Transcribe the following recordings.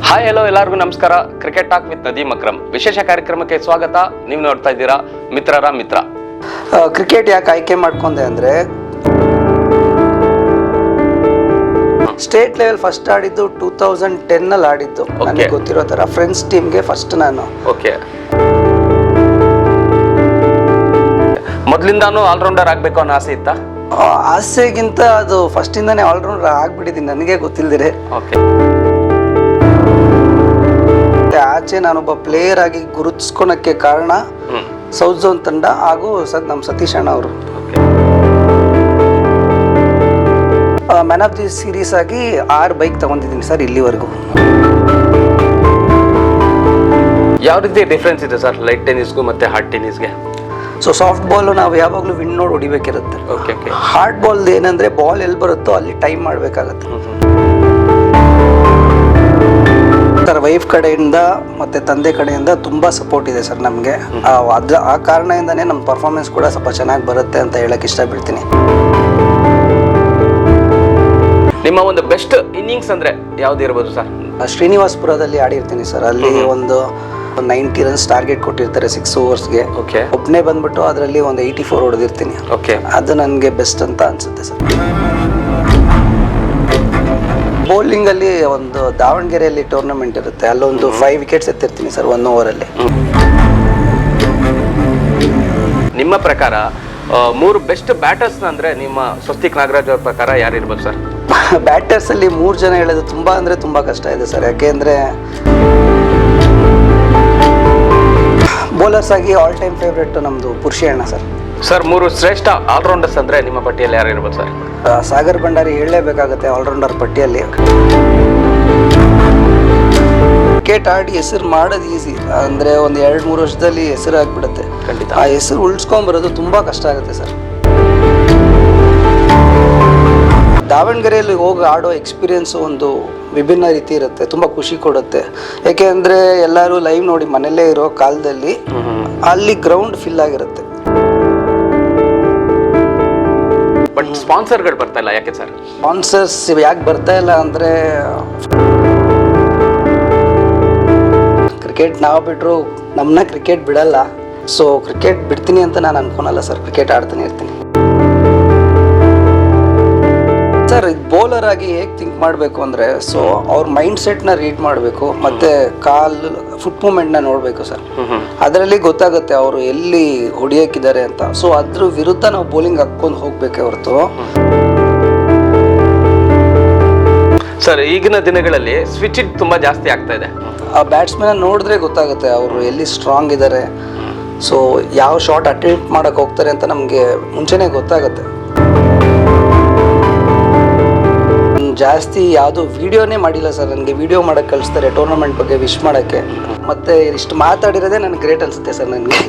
Hi hello ಎಲ್ಲರಿಗೂ ನಮಸ್ಕಾರ. Cricket talk with Nadeem Akram ವಿಶೇಷ ಕಾರ್ಯಕ್ರಮಕ್ಕೆ ಸ್ವಾಗತ. ನೀವು ನೋಡ್ತಾ ಇದ್ದೀರಾ ಮಿತ್ರರ ಮಿತ್ರ. ಕ್ರಿಕೆಟ್ ಯಾಕೆ ಆಯ್ಕೆ ಮಾಡ್ಕೊಂಡೆ ಅಂದರೆ, ಸ್ಟೇಟ್ ಲೆವೆಲ್ ಫಸ್ಟ್ ಆಡಿದ್ದು 2010 ಆಡಿದ್ದು. ನನಗೆ ಗೊತ್ತಿರೋ ಥರ ಫ್ರೆಂಡ್ಸ್ ಟೀಮ್ಗೆ ಫಸ್ಟ್ ನಾನು. ಓಕೆ, ಮೊದಲಿಂದಾನು ಆಲ್ರೌಂಡರ್ ಆಗಬೇಕು ಅನ್ನೋ ಆಸೆ ಇತ್ತಾ? ಆಸೆಗಿಂತ ಅದು ಫಸ್ಟಿಂದಾನೇ ಆಲ್ರೌಂಡರ್ ಆಗ್ಬಿಟ್ಟಿದ್ದೀನಿ ನನಗೆ ಗೊತ್ತಿಲ್ಲದಿರೆ. ಓಕೆ, ಆಚೆ ನಾನೊಬ್ಬ ಪ್ಲೇಯರ್ ಆಗಿ ಗುರುತಿಸ್ಕೊಳಕ್ಕೆ ಕಾರಣ ಸೌತ್ ಝೋನ್ ತಂಡ ಹಾಗೂ ನಮ್ಮ ಸತೀಶ್ ಅಣ್ಣ ಅವರು. ಮ್ಯಾನ್ ಆಫ್ ದಿ ಸೀರೀಸ್ ಆಗಿ 6 ಬೈಕ್ ತಗೊಂಡಿದ್ದೀನಿ ಸರ್ ಇಲ್ಲಿವರೆಗೂ. ಯಾವ ರೀತಿ ಡಿಫ್ರೆನ್ಸ್ ಇದೆ ಸರ್ ಲೈಟ್ ಟೆನ್ನಿಸ್ಗೂ ಮತ್ತೆ ಹಾರ್ಡ್ ಟೆನ್ನಿಸ್ಗೆ? ಸೊ ಸಾಫ್ಟ್ ಬಾಲ್ ನಾವು ಯಾವಾಗಲೂ ವಿನ್ ನೋಡಿ ಹೊಡಿಬೇಕಿರುತ್ತೆ. Okay okay. ಹಾರ್ಡ್ ಬಾಲ್ ಏನಂದ್ರೆ ಬಾಲ್ ಎಲ್ಲಿ ಬರುತ್ತೋ ಅಲ್ಲಿ ಟೈಮ್ ಮಾಡಬೇಕಾಗತ್ತೆ. ಸರ್ ವೈಫ್ ಕಡೆಯಿಂದ ಮತ್ತು ತಂದೆ ಕಡೆಯಿಂದ ತುಂಬ ಸಪೋರ್ಟ್ ಇದೆ ಸರ್ ನಮಗೆ. ಆ ಕಾರಣದಿಂದನೇ ನಮ್ಮ ಪರ್ಫಾರ್ಮೆನ್ಸ್ ಕೂಡ ಸ್ವಲ್ಪ ಚೆನ್ನಾಗಿ ಬರುತ್ತೆ ಅಂತ ಹೇಳಕ್ಕೆ ಇಷ್ಟಪಡ್ತೀನಿ. ನಿಮ್ಮ ಒಂದು ಬೆಸ್ಟ್ ಇನ್ನಿಂಗ್ಸ್ ಅಂದರೆ ಯಾವ್ದು ಇರ್ಬೋದು ಸರ್? ಶ್ರೀನಿವಾಸಪುರದಲ್ಲಿ ಆಡಿರ್ತೀನಿ ಸರ್. ಅಲ್ಲಿ ಒಂದು 90 ರನ್ಸ್ ಟಾರ್ಗೆಟ್ ಕೊಟ್ಟಿರ್ತಾರೆ 6 ಓವರ್ಸ್ಗೆ. ಓಕೆ, ಒಬ್ಬನೇ ಬಂದ್ಬಿಟ್ಟು ಅದರಲ್ಲಿ ಒಂದು 84 ಹೊಡೆದಿರ್ತೀನಿ. ಓಕೆ, ಅದು ನನಗೆ ಬೆಸ್ಟ್ ಅಂತ ಅನಿಸುತ್ತೆ ಸರ್. ಬೌಲಿಂಗಲ್ಲಿ ಒಂದು ದಾವಣಗೆರೆಯಲ್ಲಿ ಟೂರ್ನಮೆಂಟ್ ಇರುತ್ತೆ, ಅಲ್ಲೊಂದು 5 ವಿಕೆಟ್ಸ್ ಎತ್ತಿರ್ತೀನಿ ಸರ್ 1 ಓವರಲ್ಲಿ. ನಿಮ್ಮ ಪ್ರಕಾರ 3 ಬೆಸ್ಟ್ ಬ್ಯಾಟರ್ಸ್ ಅಂದರೆ ನಿಮ್ಮ ಸ್ವಸ್ತಿಕ್ ನಾಗರಾಜ್ ಅವ್ರ ಪ್ರಕಾರ ಯಾರು ಇರ್ಬೋದು ಸರ್? ಬ್ಯಾಟರ್ಸಲ್ಲಿ 3 ಜನ ಹೇಳೋದು ತುಂಬ ಅಂದರೆ ತುಂಬ ಕಷ್ಟ ಇದೆ ಸರ್. ಯಾಕೆಂದರೆ ಬೌಲರ್ಸ್ ಆಗಿ ಆಲ್ ಟೈಮ್ ಫೇವ್ರೆಟ್ ನಮ್ಮದು ಪುರುಷಿ ಅಣ್ಣ ಸರ್. ಸರ್ 3 ಶ್ರೇಷ್ಠ ಆಲ್ರೌಂಡರ್ಸ್ ಅಂದರೆ ನಿಮ್ಮ ಪಟ್ಟಿಯಲ್ಲಿ ಯಾರು ಇರ್ಬೋದು ಸರ್? ಸಾಗರ್ ಭಂಡಾರಿ ಹೇಳಲೇಬೇಕಾಗುತ್ತೆ ಆಲ್ರೌಂಡರ್ ಪಟ್ಟಿಯಲ್ಲಿ. ಕ್ರಿಕೆಟ್ ಆಡಿ ಹೆಸರು ಮಾಡೋದು ಈಸಿ, ಅಂದರೆ ಒಂದು 2-3 ವರ್ಷದಲ್ಲಿ ಹೆಸರು ಆಗಿಬಿಡುತ್ತೆ. ಖಂಡಿತ ಆ ಹೆಸರು ಉಳಿಸ್ಕೊಂಬರೋದು ತುಂಬ ಕಷ್ಟ ಆಗುತ್ತೆ ಸರ್. ದಾವಣಗೆರೆಯಲ್ಲಿ ಹೋಗಿ ಆಡೋ ಎಕ್ಸ್ಪೀರಿಯೆನ್ಸು ಒಂದು ವಿಭಿನ್ನ ರೀತಿ ಇರುತ್ತೆ, ತುಂಬ ಖುಷಿ ಕೊಡುತ್ತೆ. ಯಾಕೆಂದರೆ ಎಲ್ಲರೂ ಲೈವ್ ನೋಡಿ ಮನೆಯಲ್ಲೇ ಇರೋ ಕಾಲದಲ್ಲಿ ಅಲ್ಲಿ ಗ್ರೌಂಡ್ ಫಿಲ್ ಆಗಿರುತ್ತೆ. ಬಟ್ ಸ್ಪಾನ್ಸರ್ಗಳು ಬರ್ತಾ ಇಲ್ಲ, ಯಾಕೆ ಸರ್? ಸ್ಪಾನ್ಸರ್ಸ್ ಯಾಕೆ ಬರ್ತಾ ಇಲ್ಲ ಅಂದರೆ, ಕ್ರಿಕೆಟ್ ನಾವು ಬಿಟ್ಟರು ನಮ್ಮನ್ನ ಕ್ರಿಕೆಟ್ ಬಿಡಲ್ಲ. ಸೊ ಕ್ರಿಕೆಟ್ ಬಿಡ್ತೀನಿ ಅಂತ ನಾನು ಅನ್ಕೊಳಲ್ಲ ಸರ್, ಕ್ರಿಕೆಟ್ ಆಡ್ತಾನೆ ಇರ್ತೀನಿ ಸರ್. ಬೌಲರ್ ಆಗಿ ಹೇಗೆ ಥಿಂಕ್ ಮಾಡಬೇಕು ಅಂದರೆ, ಸೊ ಅವ್ರ ಮೈಂಡ್ ಸೆಟ್ನ ರೀಡ್ ಮಾಡಬೇಕು, ಮತ್ತು ಕಾಲು ಫುಟ್ ಮೂಮೆಂಟ್ನ ನೋಡಬೇಕು ಸರ್. ಅದರಲ್ಲಿ ಗೊತ್ತಾಗುತ್ತೆ ಅವರು ಎಲ್ಲಿ ಹೊಡಿಯೋಕ್ಕಿದ್ದಾರೆ ಅಂತ. ಸೊ ಅದ್ರ ವಿರುದ್ಧ ನಾವು ಬೌಲಿಂಗ್ ಹಾಕ್ಕೊಂಡು ಹೋಗ್ಬೇಕೆ ಹೊರತು. ಸರ್ ಈಗಿನ ದಿನಗಳಲ್ಲಿ ಸ್ವಿಚಿಂಗ್ ತುಂಬ ಜಾಸ್ತಿ ಆಗ್ತಾ ಇದೆ. ಆ ಬ್ಯಾಟ್ಸ್ಮನ್ ನೋಡಿದ್ರೆ ಗೊತ್ತಾಗುತ್ತೆ ಅವರು ಎಲ್ಲಿ ಸ್ಟ್ರಾಂಗ್ ಇದ್ದಾರೆ. ಸೊ ಯಾವ ಶಾಟ್ ಅಟೆಂಪ್ಟ್ ಮಾಡೋಕ್ಕೆ ಹೋಗ್ತಾರೆ ಅಂತ ನಮಗೆ ಮುಂಚೆನೇ ಗೊತ್ತಾಗುತ್ತೆ. ಜಾಸ್ತಿ ಯಾವುದೋ ವಿಡಿಯೋನೇ ಮಾಡಿಲ್ಲ ಸರ್. ನನಗೆ ವಿಡಿಯೋ ಮಾಡೋಕ್ಕೆ ಕಳಿಸ್ತಾರೆ ಟೂರ್ನಮೆಂಟ್ ಬಗ್ಗೆ ವಿಶ್ ಮಾಡೋಕ್ಕೆ. ಮತ್ತು ಇಷ್ಟು ಮಾತಾಡಿರೋದೇ ನನಗೆ ಗ್ರೇಟ್ ಅನಿಸುತ್ತೆ ಸರ್. ನನಗೆ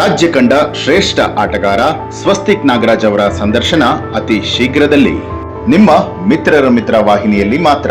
ರಾಜ್ಯ ಕಂಡ ಶ್ರೇಷ್ಠ ಆಟಗಾರ ಸ್ವಸ್ತಿಕ್ ನಾಗರಾಜ್ ಅವರ ಸಂದರ್ಶನ ಅತಿ ಶೀಘ್ರದಲ್ಲಿ ನಿಮ್ಮ ಮಿತ್ರರ ಮಿತ್ರ ವಾಹಿನಿಯಲ್ಲಿ ಮಾತ್ರ.